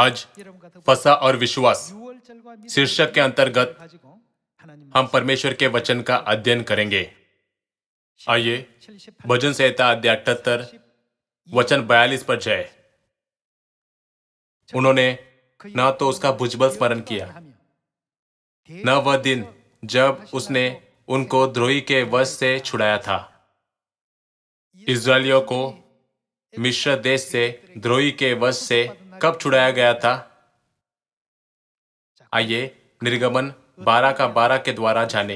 आज फसा और विश्वास शीर्षक के अंतर्गत हम परमेश्वर के वचन का अध्ययन करेंगे। आइए भजन संहिता अध्याय 78 वचन 42 पर जाए। उन्होंने न तो उसका भुजबल स्मरण किया, न वह दिन जब उसने उनको द्रोही के वश से छुड़ाया था। इस्राएलियों को मिस्र देश से द्रोही के वश से कब छुड़ाया गया था? आइए निर्गमन 12 के द्वारा जाने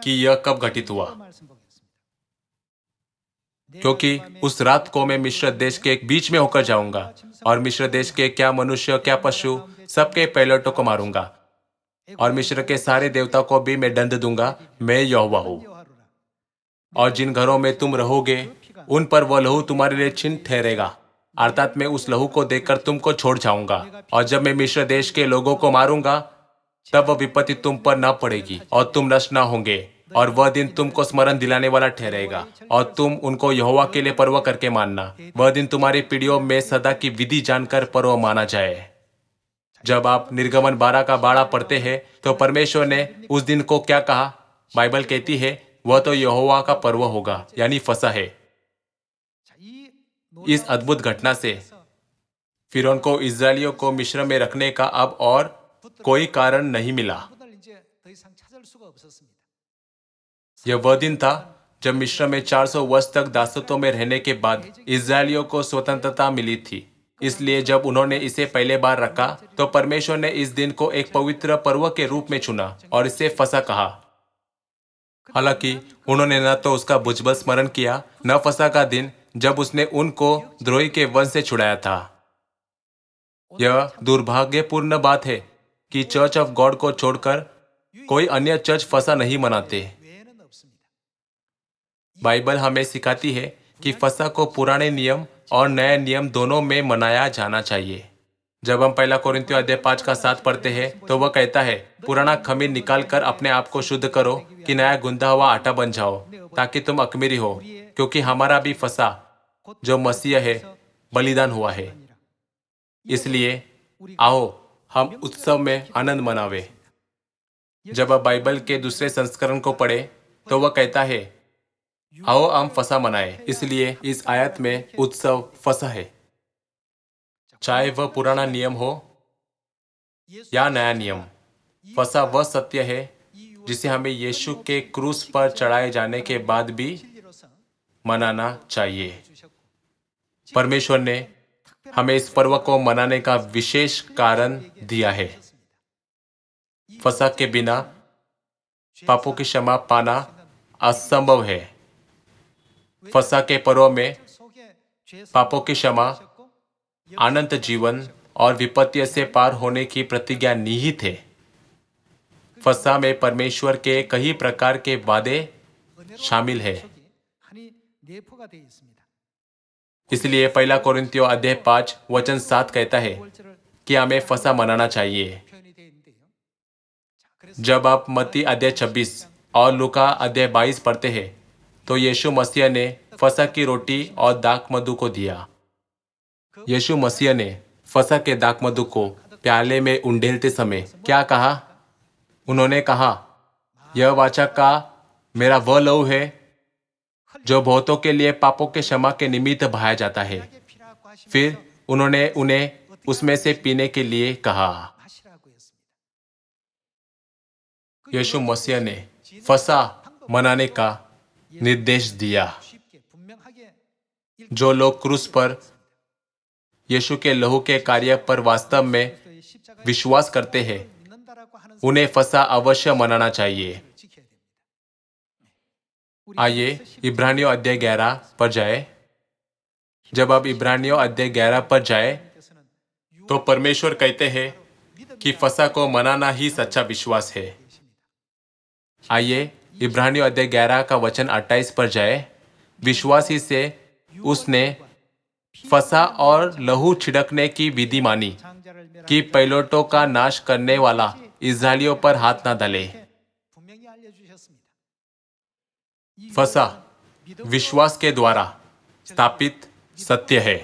कि यह कब घटित हुआ। क्योंकि उस रात को मैं मिस्र देश के बीच में होकर जाऊंगा और मिस्र देश के क्या मनुष्य क्या पशु सबके पहिलौठों को मारूंगा और मिस्र के सारे देवता को भी मैं दंड दूंगा। मैं यहोवा हूं। और जिन घरों में तुम रहोगे उन पर वह लहू तुम्हारे लिए चिन्ह ठहरेगा, अर्थात मैं उस लहू को देखकर तुमको छोड़ जाऊंगा। और जब मैं मिस्र देश के लोगों को मारूंगा तब वह विपत्ति तुम पर न पड़ेगी और तुम नष्ट न होंगे। और वह दिन तुमको स्मरण दिलाने वाला ठहरेगा और तुम उनको यहोवा के लिए पर्व करके मानना। वह दिन तुम्हारी पीढ़ियों में सदा की विधि जानकर पर्व माना जाए। जब आप निर्गमन 12 पढ़ते हैं तो परमेश्वर ने उस दिन को क्या कहा? बाइबल कहती है वह तो यहोवा का पर्व होगा, यानी फसह है। इस अद्भुत घटना से फिरौन को इस्राएलियों को मिस्र में रखने का अब और कोई कारण नहीं मिला। यह वह दिन था जब मिस्र में 400 वर्ष तक दासत्व में रहने के बाद इस्राएलियों को स्वतंत्रता मिली थी। इसलिए जब उन्होंने इसे पहले बार रखा तो परमेश्वर ने इस दिन को एक पवित्र पर्व के रूप में चुना और इसे फसह कहा। हालांकि उन्होंने न तो उसका भुजबल स्मरण किया, न फसह का दिन जब उसने उनको द्रोही के वंश से छुड़ाया था। यह दुर्भाग्यपूर्ण बात है कि चर्च ऑफ गॉड को छोड़कर कोई अन्य चर्च फसह नहीं मनाते। बाइबल हमें सिखाती है कि फसह को पुराने नियम और नए नियम दोनों में मनाया जाना चाहिए। जब हम 1 कोरिन्थियों अध्याय 5 का 7 पढ़ते हैं तो वह कहता है, पुराना खमीर निकाल कर अपने आप को शुद्ध करो कि नया गुंदा हुआ आटा बन जाओ, ताकि तुम अख़मीरी हो, क्योंकि हमारा भी फसह जो मसीह है बलिदान हुआ है। इसलिए आओ हम उत्सव में आनंद मनावे। जब आप बाइबल के दूसरे संस्करण को पढ़े तो वह कहता है, आओ हम फसह मनाए। इसलिए इस आयत में उत्सव फसह है, चाहे वह पुराना नियम हो या नया नियम। फसह वह सत्य है जिसे हमें यीशु के क्रूस पर चढ़ाए जाने के बाद भी मनाना चाहिए। परमेश्वर ने हमें इस पर्व को मनाने का विशेष कारण दिया है। फसह के बिना पापों की क्षमा पाना असंभव है। फसह के पर्व में पापों की क्षमा, अनंत जीवन और विपत्ति से पार होने की प्रतिज्ञा निहित है। फसह में परमेश्वर के कई प्रकार के वादे शामिल है। इसलिए 1 कोरिन्थियों अध्याय 5 वचन 7 कहता है कि हमें फसह मनाना चाहिए। जब आप मत्ती अध्याय 26 और लूका अध्याय 22 पढ़ते हैं तो यीशु मसीह ने फसह की रोटी और दाखमधु को दिया। यीशु मसीह ने फसह के दाखमधु को प्याले में उंडेलते समय क्या कहा? उन्होंने कहा, यह वाचा का मेरा वह लहू है जो बहुतों के लिए पापों के क्षमा के निमित्त बहाया जाता है। फिर उन्होंने उन्हें उसमें से पीने के लिए कहा। यीशु मसीह ने फसह मनाने का निर्देश दिया। जो लोग क्रूस पर यीशु के लहू के कार्य पर वास्तव में विश्वास करते हैं उन्हें फसह अवश्य मनाना चाहिए। आइए इब्रानियों अध्याय 11 पर जाए। जब आप इब्रानियों अध्याय 11 पर जाए तो परमेश्वर कहते हैं कि फसह को मनाना ही सच्चा विश्वास है। आइए इब्रानियों अध्याय 11 का वचन 28 पर जाए। विश्वास ही से उसने फसह और लहू छिड़कने की विधि मानी कि पहिलौठों का नाश करने वाला इस्राएलियों पर हाथ न डाले। फसह विश्वास के द्वारा स्थापित सत्य है।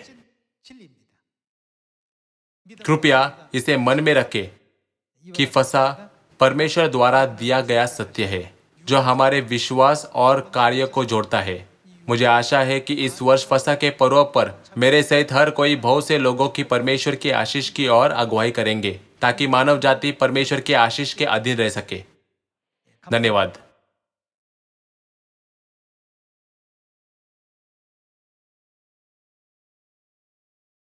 कृपया इसे मन में रखें कि फसा परमेश्वर द्वारा दिया गया सत्य है जो हमारे विश्वास और कार्य को जोड़ता है। मुझे आशा है कि इस वर्ष फसा के पर्व पर मेरे सहित हर कोई बहुत से लोगों की परमेश्वर की आशीष की ओर अगुवाई करेंगे ताकि मानव जाति परमेश्वर की आशीष के अधीन रह सके। धन्यवाद।